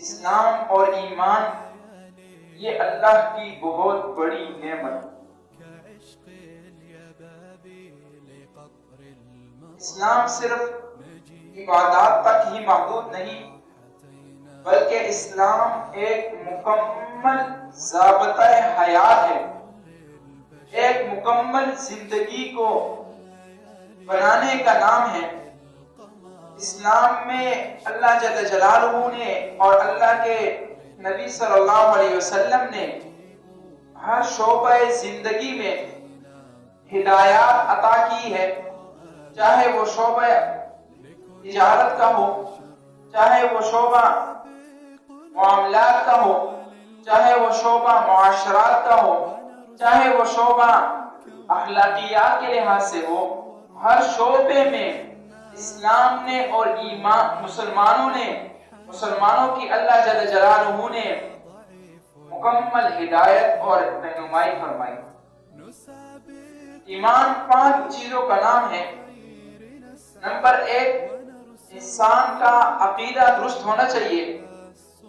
اسلام اور ایمان یہ اللہ کی بہت بڑی نعمت. اسلام صرف عبادات تک ہی محدود نہیں بلکہ اسلام ایک مکمل ضابطہ حیات ہے، ایک مکمل زندگی کو بنانے کا نام ہے. اسلام میں اللہ جل جلالہ نے اور اللہ کے نبی صلی اللہ علیہ وسلم نے ہر شعبہ زندگی میں ہدایات عطا کی ہے، چاہے وہ شعبہ تجارت کا ہو، چاہے وہ شعبہ معاملات کا ہو، چاہے وہ شعبہ معاشرات کا ہو، چاہے وہ شعبہ اخلاقیات کے لحاظ سے ہو. ہر شعبے میں اسلام نے اور ایمان مسلمانوں کی اللہ جل جلالہ نے مکمل ہدایت اور رہنمائی فرمائی. ایمان 5 چیزوں کا نام ہے. نمبر 1، انسان کا عقیدہ درست ہونا چاہیے.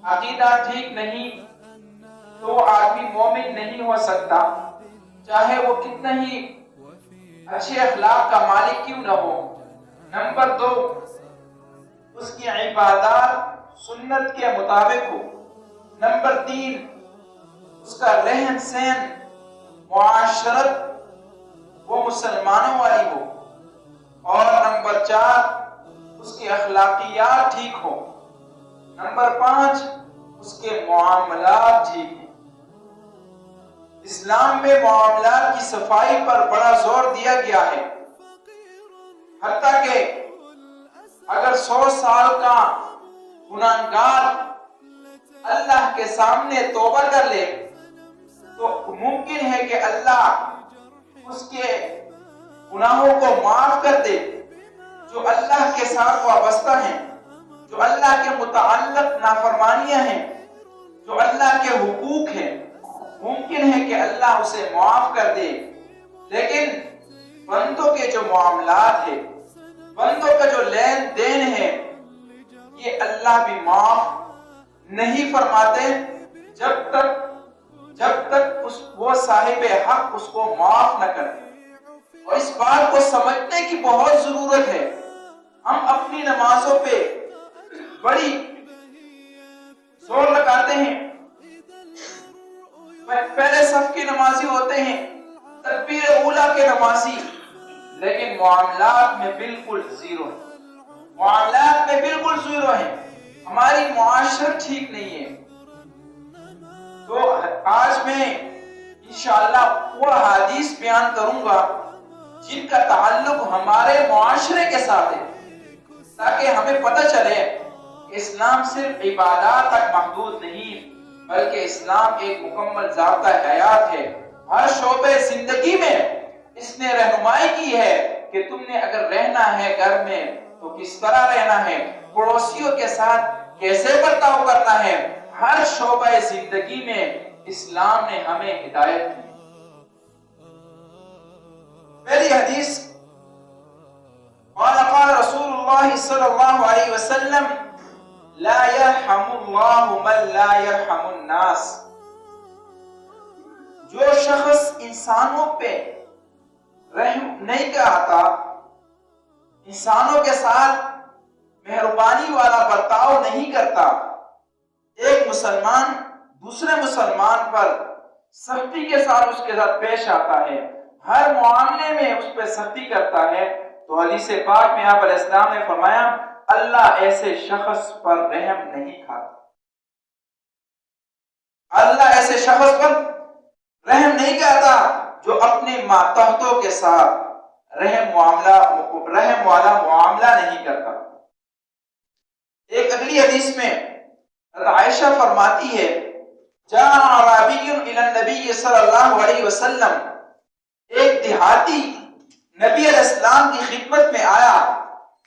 عقیدہ ٹھیک نہیں تو آدمی مومن نہیں ہو سکتا، چاہے وہ کتنا ہی اچھے اخلاق کا مالک کیوں نہ ہو. نمبر 2، اس کی عبادات سنت کے مطابق ہو. نمبر 3، اس کا رہن سہن معاشرت وہ مسلمانوں والی ہو. اور نمبر 4، اس کی اخلاقیات ٹھیک ہو. نمبر 5، اس کے معاملات ٹھیک ہیں. اسلام میں معاملات کی صفائی پر بڑا زور دیا گیا ہے، حتیٰ کہ اگر 100 سال کا گناہگار اللہ کے سامنے توبہ کر لے تو ممکن ہے کہ اللہ اس کے گناہوں کو معاف کر دے. جو اللہ کے ساتھ وابستہ ہیں، جو اللہ کے متعلق نافرمانیاں ہیں، جو اللہ کے حقوق ہیں، ممکن ہے کہ اللہ اسے معاف کر دے. لیکن بندوں کے جو معاملات ہیں، بندوں کا جو لین دین ہے، یہ اللہ بھی معاف نہیں فرماتے جب تک وہ صاحب حق اس کو معاف نہ کرے. اور اس بات کو سمجھنے کی بہت ضرورت ہے. ہم اپنی نمازوں پہ بڑی زور لگاتے ہیں، پہلے صف کے نمازی ہوتے ہیں، تکبیر اولیٰ کے نمازی، لیکن معاملات میں بالکل زیرو ہے. معاملات میں بالکل زیرو ہے. ہماری معاشرت ٹھیک نہیں ہے. تو آج میں انشاءاللہ وہ حدیث بیان کروں گا جن کا تعلق ہمارے معاشرے کے ساتھ ہے، تاکہ ہمیں پتہ چلے کہ اسلام صرف عبادات تک محدود نہیں بلکہ اسلام ایک مکمل ضابطہ حیات ہے. ہر شعبے زندگی میں اس نے رہنمائی کی ہے کہ تم نے اگر رہنا ہے گھر میں تو کس طرح رہنا ہے، پڑوسیوں کے ساتھ کیسے برتاؤ کرنا ہے. ہر شعبہ زندگی میں اسلام نے ہمیں ہدایت کی. پہلی حدیث، قال رسول اللہ صلی اللہ علیہ وسلم لا يرحم اللہ من لا يرحم الناس. جو شخص انسانوں پہ رحم نہیں کرتا، انسانوں کے ساتھ مہربانی والا برتاؤ نہیں کرتا، ایک مسلمان دوسرے مسلمان پر سختی کے ساتھ اس کے ساتھ پیش آتا ہے، ہر معاملے میں اس پہ سختی کرتا ہے، تو حدیث پاک میں آپ علیہ السلام نے فرمایا اللہ ایسے شخص پر رحم نہیں کھاتا. اللہ ایسے شخص پر رحم نہیں کرتا جو اپنے ماتحتوں کے ساتھ رحم والا معاملہ نہیں کرتا. ایک اگلی حدیث میں عائشہ فرماتی ہے جاء اعرابی الی النبی صلی اللہ علیہ وسلم، ایک دیہاتی نبی علیہ السلام کی خدمت میں آیا.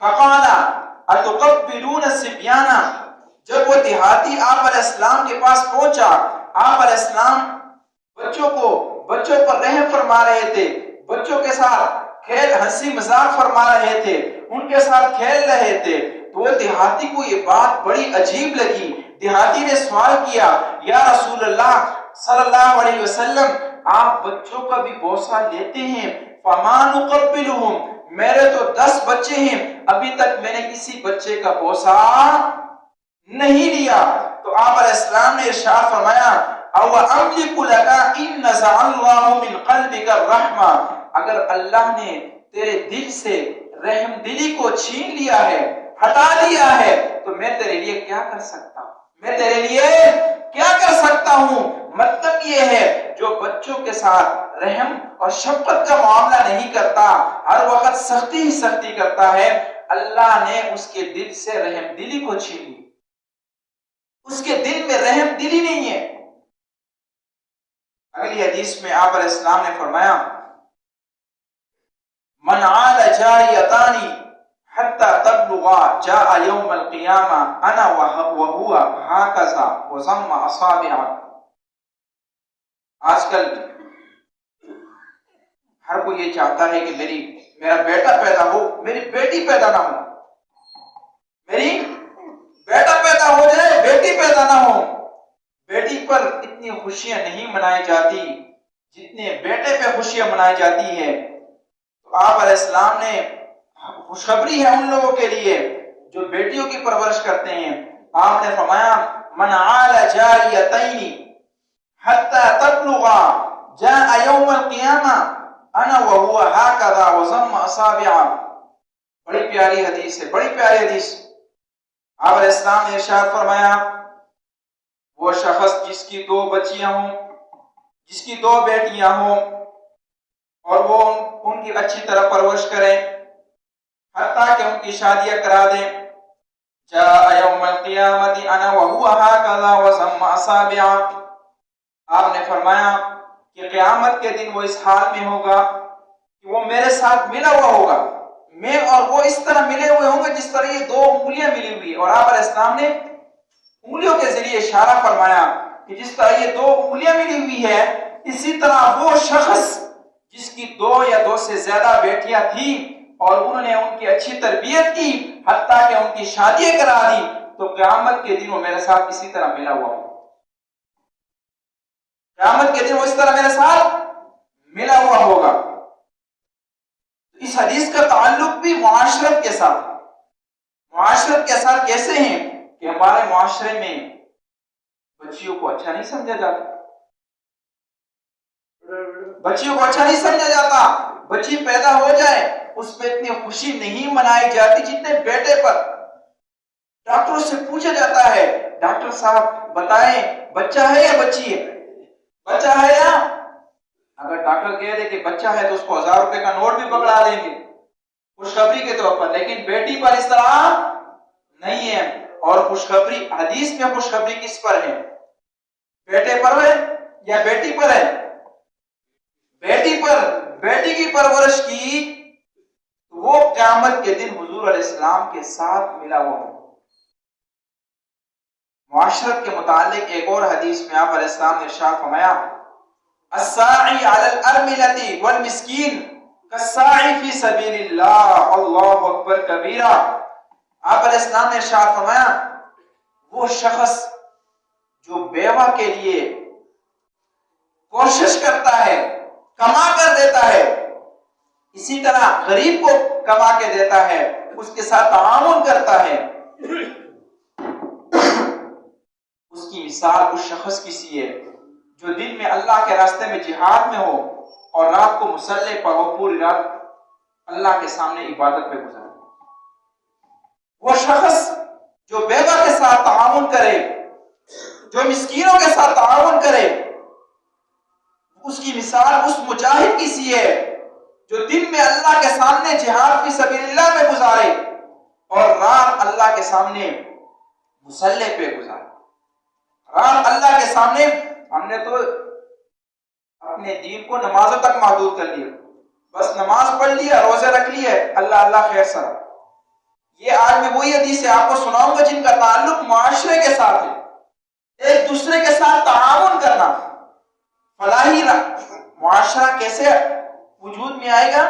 فقال اتقبلون الصبیان، جب وہ دیہاتی آپ علیہ السلام کے پاس پہنچا، آپ علیہ السلام بچوں پر رحم فرما رہے تھے، بچوں کے ساتھ کھیل ہنسی مذاق فرما رہے تھے، ان کے ساتھ کھیل رہے تھے. تو وہ دیہاتی کو یہ بات بڑی عجیب لگی. دیہاتی نے سوال کیا یا رسول اللہ صلی اللہ علیہ وسلم آپ بچوں کا بھی بوسہ لیتے ہیں؟ فما نقبلهم، میرے تو 10 بچے ہیں، ابھی تک میں نے کسی بچے کا بوسہ نہیں لیا. تو آپ علیہ السلام نے ارشاد فرمایا او املک لک ان نزع اللہ من قلبک الرحمہ، اگر اللہ نے تیرے دل سے رحم دلی کو چھین لیا ہے، ہٹا لیا ہے، تو میں تیرے لیے کیا کر سکتا ہوں؟ میں تیرے لیے کیا کر سکتا ہوں؟ مطلب یہ ہے جو بچوں کے ساتھ رحم اور شفقت کا معاملہ نہیں کرتا، ہر وقت سختی ہی سختی کرتا ہے، اللہ نے اس کے دل سے رحم دلی کو چھین لی. اس کے دل میں رحم دلی نہیں ہے. اگلی حدیث میں آپ علیہ السلام نے فرمایا من عال جاریتان حتی تبلغا جاء یوم القیامہ انا وہو ہاکذا وضم اصابعہ. آج کل ہر کوئی یہ چاہتا ہے کہ میرا بیٹا پیدا ہو، میری بیٹی پیدا نہ ہو، میری بیٹا پیدا ہو جائے بیٹی پیدا نہ ہو. بیٹی پر اتنی خوشیاں نہیں منائی جاتی جتنے بیٹے پہ خوشیاں منائی جاتی ہے. تو آپ علیہ السلام نے خوشخبری ہے ان لوگوں کے لیے جو بیٹیوں کی پرورش کرتے ہیں. آپ نے فرمایا من عال جاریتین حتی تبلغا جاء یوم القیامہ انا وہو ہاکذا وضم اصابعہ. بڑی پیاری حدیث ہے، بڑی پیاری حدیث. آپ علیہ السلام نے ارشاد فرمایا وہ شخص جس کی 2 بچیاں ہوں، جس کی 2 بیٹیاں ہوں اور وہ ان کی اچھی طرح پرورش کریں حتیٰ کہ ان کی شادیاں کرا دیں، جاء یوم القیامت انا وہو ہاکذا وضم اصابعہ. آپ نے فرمایا کہ قیامت کے دن وہ اس حال میں ہوگا کہ وہ میرے ساتھ ملا ہوا ہوگا، میں اور وہ اس طرح ملے ہوئے ہوں گے جس طرح یہ 2 انگلیاں ملی ہوئی. اور آپ علیہ السلام نے انگلیوں کے ذریعے اشارہ فرمایا کہ جس طرح یہ 2 انگلیاں ملی ہوئی ہے، اسی طرح وہ شخص جس کی 2 یا 2 سے زیادہ بیٹیاں تھیں اور انہوں نے ان کی اچھی تربیت کی حتیٰ کہ ان کی شادی کرا دی، تو قیامت کے دن وہ میرے ساتھ اسی طرح ملا ہوا ہوگا. قیامت کے دن وہ اس طرح میرے ساتھ ملا ہوا ہوگا. اس حدیث کا تعلق بھی معاشرت کے ساتھ. معاشرت کے ساتھ کیسے ہیں کہ ہمارے معاشرے میں بچیوں کو اچھا نہیں سمجھا جاتا، بچیوں کو اچھا نہیں سمجھا جاتا. بچی پیدا ہو جائے اس پہ اتنی خوشی نہیں منائی جاتی جتنے بیٹے پر. ڈاکٹروں سے پوچھا جاتا ہے ڈاکٹر صاحب بتائیں بچہ ہے یا بچی ہے، بچہ ہے یا، اگر ڈاکٹر کہہ دے کہ بچہ ہے تو اس کو 1000 روپے کا نوٹ بھی پکڑا دیں گے خوشخبری کے طور پر. لیکن بیٹی پر اس طرح نہیں ہے. اور خوشخبری حدیث میں خوشخبری کس پر ہے؟ بیٹے پر ہے یا بیٹی پر ہے؟ بیٹی پر. بیٹی کی پرورش کی وہ قیامت کے دن حضور علیہ السلام کے ساتھ ملا ہوا ہو. معاشرت کے متعلق ایک اور حدیث میں آپ علیہ السلام نے ارشاد فرمایا الساعی علی الارملۃ والمسکین کالساعی فی سبیل اللہ اللہ اکبر کبیرہ. آپ علیہ السلام نے ارشاد فرمایا وہ شخص جو بیوہ کے لیے کوشش کرتا ہے، کما کر دیتا ہے، اسی طرح غریب کو کما کے دیتا ہے، اس کے ساتھ تعاون کرتا ہے، اس کی مثال اس شخص کی سی ہے جو دن میں اللہ کے راستے میں جہاد میں ہو اور رات کو مصلے پر ہو، پوری رات اللہ کے سامنے عبادت پہ گزارے. وہ شخص جو بیوہ کے ساتھ تعاون کرے، جو مسکینوں کے ساتھ تعاون کرے، اس کی مثال اس مجاہد کی سی ہے جو دن میں اللہ کے سامنے جہاد فی سبیل اللہ میں گزارے اور رات اللہ کے سامنے مصلے پہ گزارے. رات اللہ کے سامنے. ہم نے تو اپنے دین کو نمازوں تک محدود کر لیا، بس نماز پڑھ لیا، روزے رکھ لیے، اللہ اللہ خیر سر. یہ آج میں وہی حدیث آپ کو سناؤں گا جن کا تعلق معاشرے کے ساتھ ہے. ایک دوسرے کے ساتھ تعاون کرنا. فلاحی معاشرہ کیسے وجود میں آئے گا؟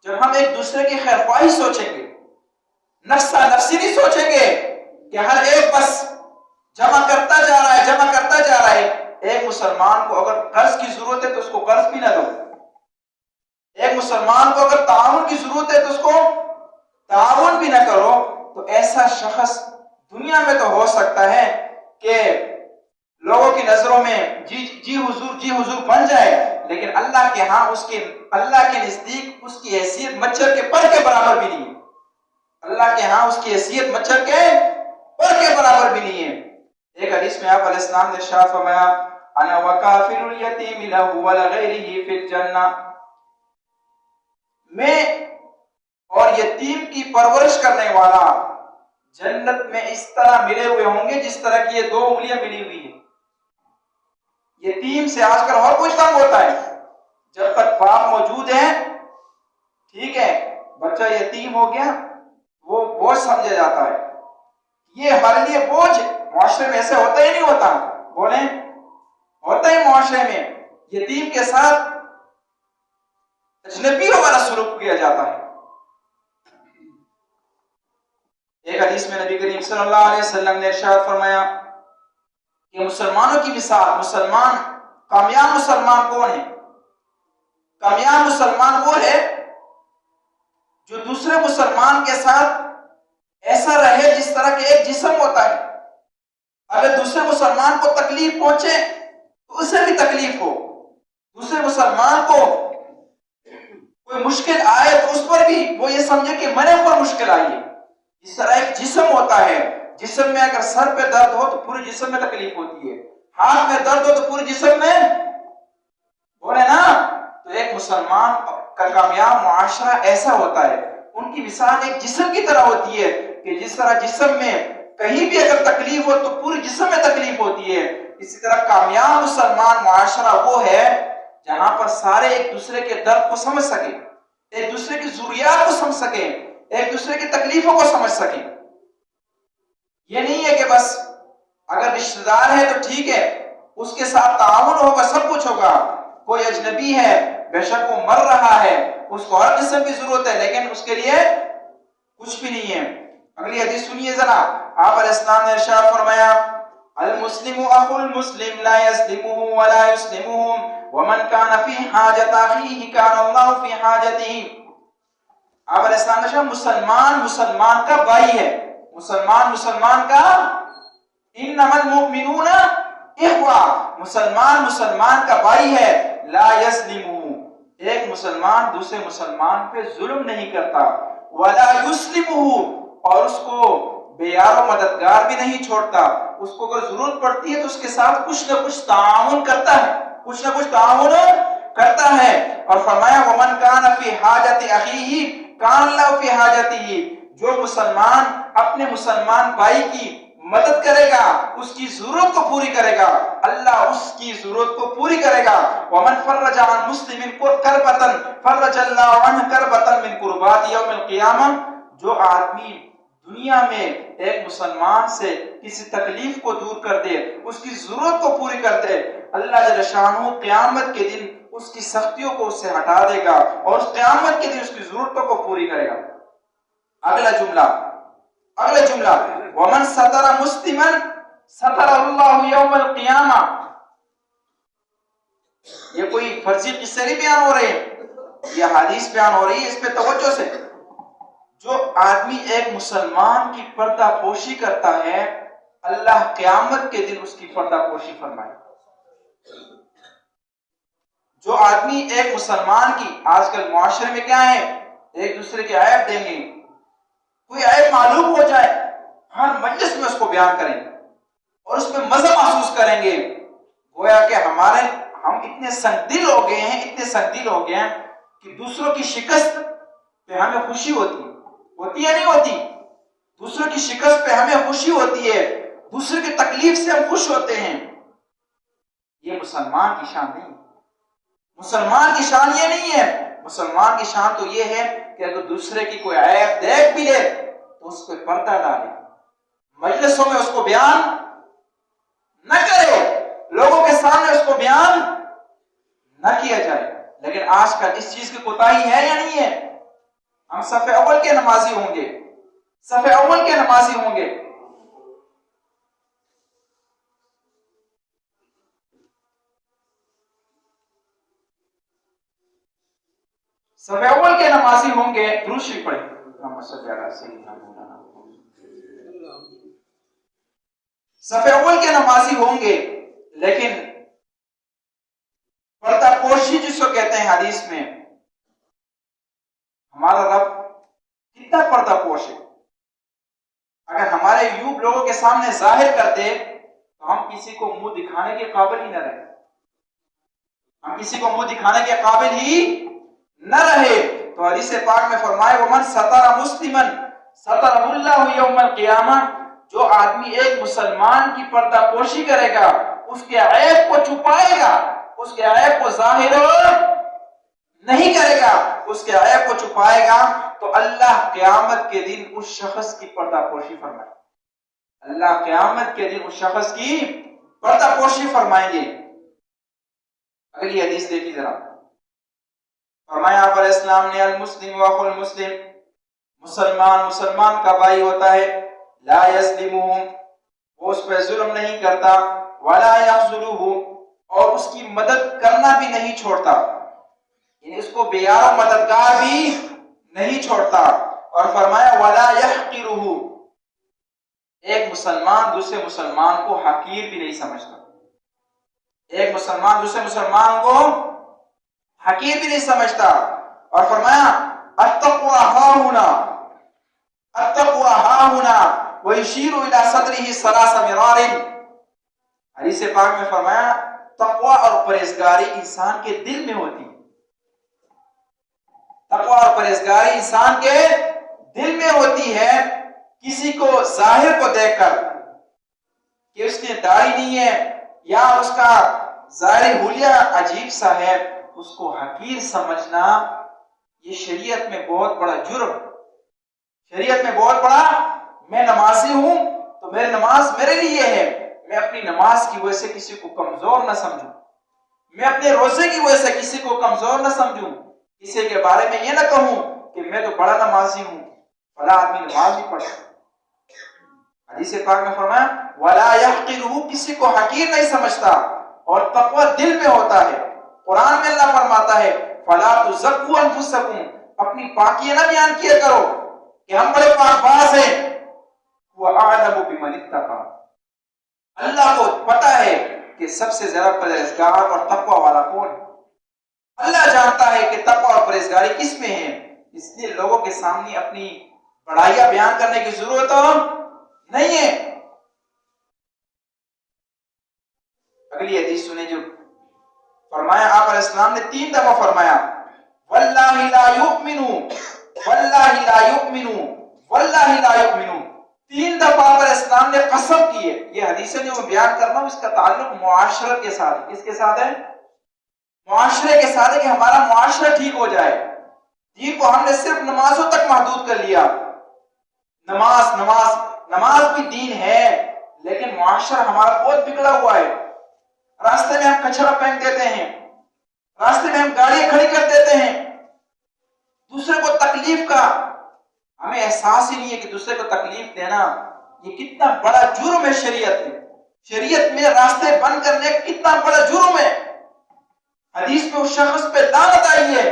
جب ہم ایک دوسرے کی خیر خواہی سوچیں گے، نفسا نفسی نہیں سوچیں گے کہ ہر ایک بس جمع کرتا جا رہا ہے، جمع کرتا جا رہا ہے۔ ایک مسلمان کو اگر قرض کی ضرورت ہے تو اس کو قرض بھی نہ دو، ایک مسلمان کو اگر تعاون کی ضرورت ہے تو اس کو تعاون بھی نہ کرو۔ تو ایسا شخص دنیا میں تو ہو سکتا ہے کہ لوگوں کی نظروں میں جی حضور بن جائے، لیکن اللہ کے ہاں اللہ کے نزدیک اس کی حیثیت مچھر کے پر کے برابر بھی نہیں ہے۔ اللہ کے ہاں اس کی حیثیت مچھر کے پر کے برابر بھی نہیں ہے۔ ایک حدیث میں آپ علیہ السلام نے ارشاد فرمایا انا وکافل الیتیم لہ ولغیرہ فی الجنہ، میں اور یتیم کی پرورش کرنے والا جنت میں اس طرح ملے ہوئے ہوں گے جس طرح کی یہ دو انگلیاں ملی ہوئی ہیں۔ یتیم سے آج کل اور کچھ تنگ ہوتا ہے، جب تک باپ موجود ہے ٹھیک ہے، بچہ یتیم ہو گیا وہ بوجھ سمجھا جاتا ہے، یہ ہمارے لیے بوجھ۔ معاشرے میں ایسے ہوتا ہی نہیں ہوتا، بولیں ہوتا ہی معاشرے میں یتیم کے ساتھ اجنبیوں والا سلوک کیا جاتا ہے۔ ایک حدیث میں نبی کریم صلی اللہ علیہ وسلم نے ارشاد فرمایا کہ مسلمانوں کی مثال، کامیاب مسلمان کون ہے؟ کامیاب مسلمان وہ ہے جو دوسرے مسلمان کے ساتھ ایسا رہے جس طرح کہ ایک جسم ہوتا ہے۔ اگر دوسرے مسلمان کو تکلیف پہنچے تو اسے بھی تکلیف ہو، دوسرے مسلمان کو کوئی مشکل آئے تو اس پر بھی وہ یہ سمجھے کہ میں نے اوپر مشکل آئی ہے۔ اس طرح ایک جسم ہوتا ہے، جسم میں اگر سر پہ درد ہو تو پورے جسم میں تکلیف ہوتی ہے، ہاتھ میں درد ہو تو پورے جسم میں، بولے نا۔ تو ایک مسلمان کا کامیاب معاشرہ ایسا ہوتا ہے، ان کی مثال ایک جسم کی طرح ہوتی ہے کہ جس طرح جسم میں کہیں بھی اگر تکلیف ہو تو پورے جسم میں تکلیف ہوتی ہے، اسی طرح کامیاب مسلمان معاشرہ وہ ہے جہاں پر سارے ایک دوسرے کے درد کو سمجھ سکیں، ایک دوسرے کی ضروریات کو سمجھ سکیں، ایک دوسرے کی تکلیفوں کو سمجھ سکیں۔ یہ نہیں ہے کہ بس اگر رشتہ دار ہے تو ٹھیک ہے اس کے ساتھ تعاون ہوگا، سب کچھ ہوگا، کوئی اجنبی ہے بے شک وہ مر رہا ہے اس کو ہر قسم کی ضرورت ہے لیکن اس کے لیے کچھ بھی نہیں ہے۔ اگلی حدیث سنیے ذرا، آپ علیہ السلام نے ارشاد فرمایا المسلم اخو المسلم لا يظلمه ولا يسلمه ومن كان في حاجة اخيه كان الله في حاجته۔ آپ علیہ السلام نے مسلمان مسلمان کا بھائی ہے، مسلمان کا انما المؤمنون اخوہ، مسلمان کا بھائی ہے، لا یظلمہ، ایک مسلمان دوسرے مسلمان پہ ظلم نہیں کرتا، ولا یسلمہ، اور اس کو بے یار و مددگار بھی نہیں چھوڑتا، اس کو اگر ضرورت پڑتی ہے تو اس کے ساتھ کچھ نہ کچھ تعاون کرتا ہے، اور فرمایا ومن کان فی حاجت اخیہ کان اللہ فی حاجتہ، جو مسلمان اپنے مسلمان بھائی کی مدد کرے گا اس کی ضرورت کو پوری کرے گا، اللہ اس کی ضرورت کو پوری کرے گا۔ ومن فرج عن مسلم کربۃ فرج اللہ عنہ کربۃ من کربات یوم القیامہ، جو آدمی دنیا میں ایک مسلمان سے کسی تکلیف کو دور کر دے، اس کی ضرورت کو پوری کر دے، اللہ جل شانہ قیامت کے دن اس کی سختیوں کو اس سے ہٹا دے گا اور اس قیامت کے دن اس کی ضرورتوں کو پوری کرے گا۔ اگلا جملہ ومن ستر مسلما ستر اللہ یوم القیامہ، یہ کوئی فرضی قصے نہیں بیان ہو رہے، یہ حدیث بیان ہو رہی ہے، اس پہ توجہ سے۔ جو آدمی ایک مسلمان کی پردہ پوشی کرتا ہے اللہ قیامت کے دن اس کی پردہ پوشی فرمائے۔ جو آدمی ایک مسلمان کی، آج کل معاشرے میں کیا ہے، ایک دوسرے کے عیب دیں گے، کوئی عیب معلوم ہو جائے ہر مجلس میں اس کو بیان کریں اور اس میں مزہ محسوس کریں گے، گویا کہ ہم اتنے سنگدل ہو گئے ہیں کہ دوسروں کی شکست پہ ہمیں خوشی ہوتی ہے نہیں ہوتی، دوسروں کی شکست پہ ہمیں خوشی ہوتی ہے، دوسرے کی تکلیف سے ہم خوش ہوتے ہیں۔ یہ مسلمان کی شان نہیں، مسلمان کی شان یہ نہیں ہے، مسلمان کی شان تو یہ ہے کہ اگر دوسرے کی کوئی عیب دیکھ بھی لے تو اس پہ پردہ ڈالے، مجلسوں میں اس کو بیان نہ کرے، لوگوں کے سامنے اس کو بیان نہ کیا جائے۔ لیکن آج کل اس چیز کی کوتاہی ہے یا نہیں ہے؟ ہم صف اول کے نمازی ہوں گے صف اول کے نمازی ہوں گے، صف اول کے نمازی ہوں گے، درود شریف پڑھیں، صف اول کے نمازی ہوں گے، لیکن پردہ پوشی جس کو کہتے ہیں حدیث میں، ہمارا رب کتنا پردہ پوش ہے، اگر ہمارے عیوب لوگوں کے سامنے ظاہر کر دے تو ہم کسی کو منہ دکھانے کے قابل ہی نہ رہے، ہم کسی کو منہ دکھانے کے قابل ہی نہ رہے۔ تو حدیث پاک میں فرمائے وَمَنْ سَتَرَ مُسْلِمًا سَتَرَهُ اللَّهُ يَوْمَ الْقِيَامَةِ، جو آدمی ایک مسلمان کی پردہ پوشی کرے گا، اس کے عیب کو چھپائے گا، اس کے عیب کو ظاہر نہیں کرے گا، اس کے عیب کو چھپائے گا، تو اللہ قیامت کے دن اس شخص کی پردہ پوشی فرمائے گا، اللہ قیامت کے دن اس شخص کی پردہ پوشی فرمائیں گے۔ اگلی حدیث دیکھیے ذرا، فرمایا آپ علیہ السلام نے المسلم واخو المسلم، مسلمان مسلمان کا بھائی ہوتا ہے، لا یظلمہ، وہ اس پہ ظلم نہیں کرتا، ولا یخذلہ، اور اس کی مدد کرنا بھی نہیں چھوڑتا، یعنی اس کو بیار و مددگار بھی نہیں چھوڑتا، اور فرمایا ولا یحقرہ، ایک مسلمان دوسرے مسلمان کو حقیر بھی نہیں سمجھتا، ایک مسلمان دوسرے مسلمان کو حقیر بھی نہیں سمجھتا، اور فرمایا التقوی ہاہنا، التقوی ہاہنا ویشیر الی صدرہ ثلاث مرار، حدیث پاک میں فرمایا تقوی اور پرہیزگاری انسان کے دل میں ہوتی، تقوی اور پرہیزگاری انسان کے دل میں ہوتی ہے، کسی کو ظاہر کو دیکھ کر کہ اس کی داڑھی نہیں ہے یا اس کا ظاہری حلیہ عجیب سا ہے، اس کو حقیر سمجھنا یہ شریعت میں بہت بڑا جرم، شریعت میں بہت بڑا، میں نمازی ہوں تو میری نماز میرے لیے ہے، میں اپنی نماز کی وجہ سے کسی کو کمزور نہ سمجھوں، میں اپنے روزے کی وجہ سے کسی کو کمزور نہ سمجھوں، کسی کے بارے میں یہ نہ کہوں کہ میں تو بڑا نمازی ہوں، فلاں آدمی نماز نہیں پڑھتا۔ حدیث پاک میں فرمایا وَلَا يَحْقِرُهُ، کسی کو حقیر نہیں سمجھتا، اور تقوی دل میں ہوتا ہے۔ قرآن میں اللہ فرماتا ہے فَلَا تُزَكُّوا أَنفُسَكُمْ، اپنی پاکیاں نہ بیان کیا کرو کہ ہم بڑے پاک باز ہیں، وَأَعْلَمُ بِمَنِ اتَّقَىٰ، اللہ کو پتا ہے کہ سب سے زیادہ پرہیزگار اور تقوی والا کون ہے، اللہ جانتا ہے کہ تقوی اور پرہیزگاری کس میں ہے، اس لیے لوگوں کے سامنے اپنی بڑائیاں بیان کرنے کی ضرورت نہیں ہے۔ اگلی حدیث سنیں جو فرمایا آپ علیہ السلام نے 3 دفعہ فرمایا واللہ لا یؤمن، واللہ لا یؤمن، واللہ لا یؤمن، 3 دفعہ آپ علیہ السلام نے قسم کی ہے۔ یہ حدیثیں جو میں بیان کر رہا ہوں اس کا تعلق معاشرت کے ساتھ ہے، کس کے ساتھ ہے؟ معاشرے کے ساتھ ہے، کہ ہمارا معاشرہ ٹھیک ہو جائے۔ دین کو ہم نے صرف نمازوں تک محدود کر لیا، نماز نماز نماز بھی دین ہے، لیکن معاشرہ ہمارا بہت بگڑا ہوا ہے، راستے میں ہم کچرا پھینک دیتے ہیں، راستے میں ہم گاڑیاں کھڑی کر دیتے ہیں، دوسرے کو تکلیف کا ہمیں احساس ہی نہیں ہے کہ دوسرے کو تکلیف دینا یہ کتنا بڑا جرم ہے، شریعت میں، شریعت میں راستے بند کرنے کتنا بڑا جرم ہے۔ حدیث میں اس شخص پہ لعنت آئی ہے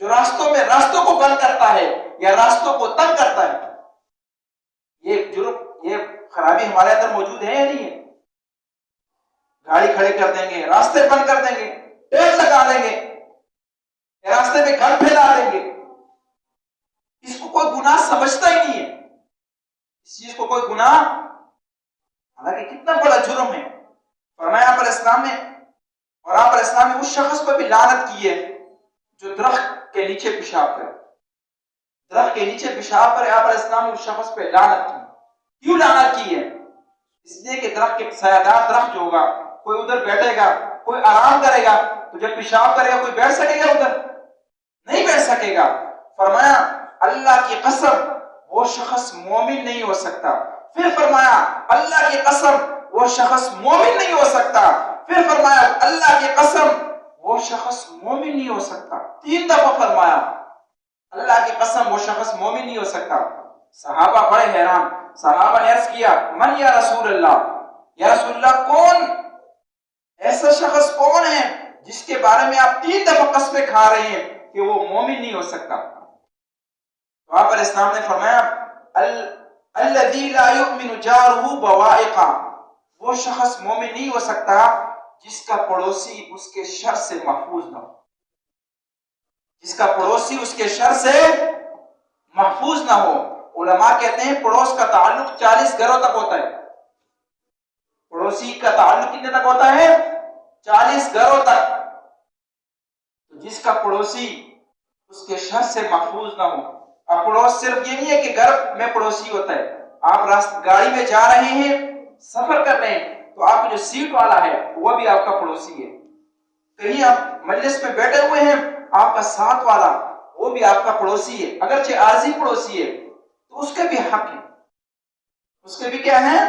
جو راستوں کو بند کرتا ہے یا راستوں کو تنگ کرتا ہے۔ یہ جرم، یہ خرابی ہمارے اندر موجود ہے یا نہیں ہے؟ گاڑی کھڑی کر دیں گے، راستے بند کر دیں گے، ٹیکس لگا دیں گے، راستے میں گند پھیلا دیں گے، اس کو کوئی گناہ سمجھتا ہی نہیں ہے، اس چیز کو کوئی گناہ، حالانکہ کتنا بڑا جرم ہے۔ فرمایا آپ علیہ السلام نے، اور آپ علیہ السلام نے اس شخص پر بھی لعنت کی ہے جو درخت کے نیچے پیشاب کرے، درخت کے نیچے پیشاب کرے، آپ علیہ السلام نے اس شخص پہ لعنت کی۔ کیوں لعنت کی ہے؟ اس لیے کہ درخت کے سایہ دار درخت جو ہوگا، کوئی ادھر بیٹھے گا، کوئی آرام کرے گا، تو جب پیشاب کرے گا کوئی بیٹھ سکے گا ادھر؟ نہیں بیٹھ سکے گا۔ فرمایا اللہ کی قسم وہ شخص مومن نہیں ہو سکتا، پھر فرمایا اللہ کی قسم وہ شخص مومن نہیں ہو سکتا، پھر فرمایا اللہ کی قسم وہ شخص مومن نہیں ہو سکتا، 3 دفعہ فرمایا اللہ کی قسم وہ شخص مومن نہیں ہو سکتا۔ صحابہ بڑے حیران. صحابہ نے عرض کیا من یا رسول اللہ, یا رسول اللہ کون ایسا شخص کون ہے جس کے بارے میں آپ 3 دفعہ قسمیں کھا رہے ہیں کہ وہ مومن نہیں ہو سکتا؟ تو آپ علیہ السلام نے فرمایا الذی لا یؤمن جارہ بوائقا, وہ شخص مومن نہیں ہو سکتا جس کا پڑوسی اس کے شر سے محفوظ نہ ہو, جس کا پڑوسی اس کے شر سے محفوظ نہ ہو. علماء کہتے ہیں پڑوس کا تعلق 40 گھروں تک ہوتا ہے. پڑوسی کا تعلق کتنے تک ہوتا ہے؟ 40 گھروں تک. تو جس کا پڑوسی اس کے شر سے محفوظ نہ ہو. اب پڑوس صرف یہ نہیں ہے کہ گھر میں پڑوسی ہوتا ہے. آپ گاڑی میں جا رہے ہیں, سفر کر رہے ہیں, تو آپ کا جو سیٹ والا ہے وہ بھی آپ کا پڑوسی ہے. کہیں آپ مجلس میں بیٹھے ہوئے ہیں, آپ کا ساتھ والا وہ بھی آپ کا پڑوسی ہے, اگرچہ عارضی پڑوسی ہے, تو اس کے بھی حق ہے, اس کے بھی کیا ہے.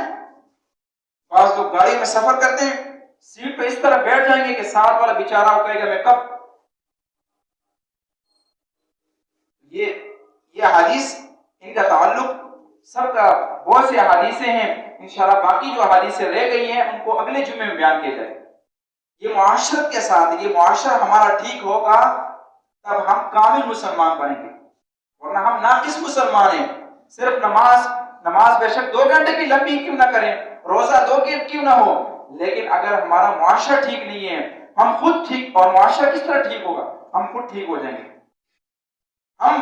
بعض لوگ گاڑی میں سفر کرتے ہیں, سیٹ پہ اس طرح بیٹھ جائیں گے کہ ساتھ والا بیچارہ کہے گا میں کب. یہ حدیث, ان کا تعلق سب کا بہت سے احادیثیں ہیں. انشاءاللہ باقی جو احادیثیں رہ گئی ہیں ان کو اگلے جمعے میں بیان کیا جائے. یہ معاشرت کے ساتھ, یہ معاشرہ ہمارا ٹھیک ہوگا تب ہم کامل مسلمان بنیں گے, ورنہ ہم ناقص مسلمان ہیں. صرف نماز بے شک 2 گھنٹے کی لمبی کیوں نہ کریں, روزہ 2 کیوں نہ ہو, لیکن اگر ہمارا معاشرہ ٹھیک نہیں ہے, ہم خود ٹھیک, اور معاشرہ کس طرح ٹھیک ہوگا؟ ہم خود ٹھیک ہو جائیں گے. ہم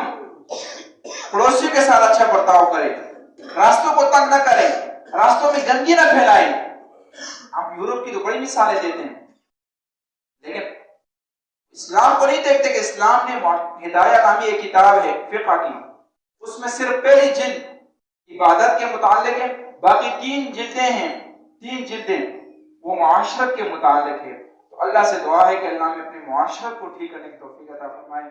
پڑوسیوں کے ساتھ اچھا برتاؤ کریں, راستوں کو تنگ نہ کریں, راستوں میں گندگی نہ پھیلائیں. ہم یورپ کی تو بڑی مثالیں دیتے ہیں, لیکن اسلام کو نہیں دیکھتے کہ اسلام نے ہدایہ نامی ایک کتاب ہے فقہ کی, اس میں صرف پہلی جلد عبادت کے متعلق ہے, باقی 3 جلدیں ہیں, 3 جلدیں وہ معاشرت کے متعلق ہے. تو اللہ سے دعا ہے کہ اللہ میں اپنے معاشرت کو ٹھیک کرنے کی توفیق عطا فرمائے.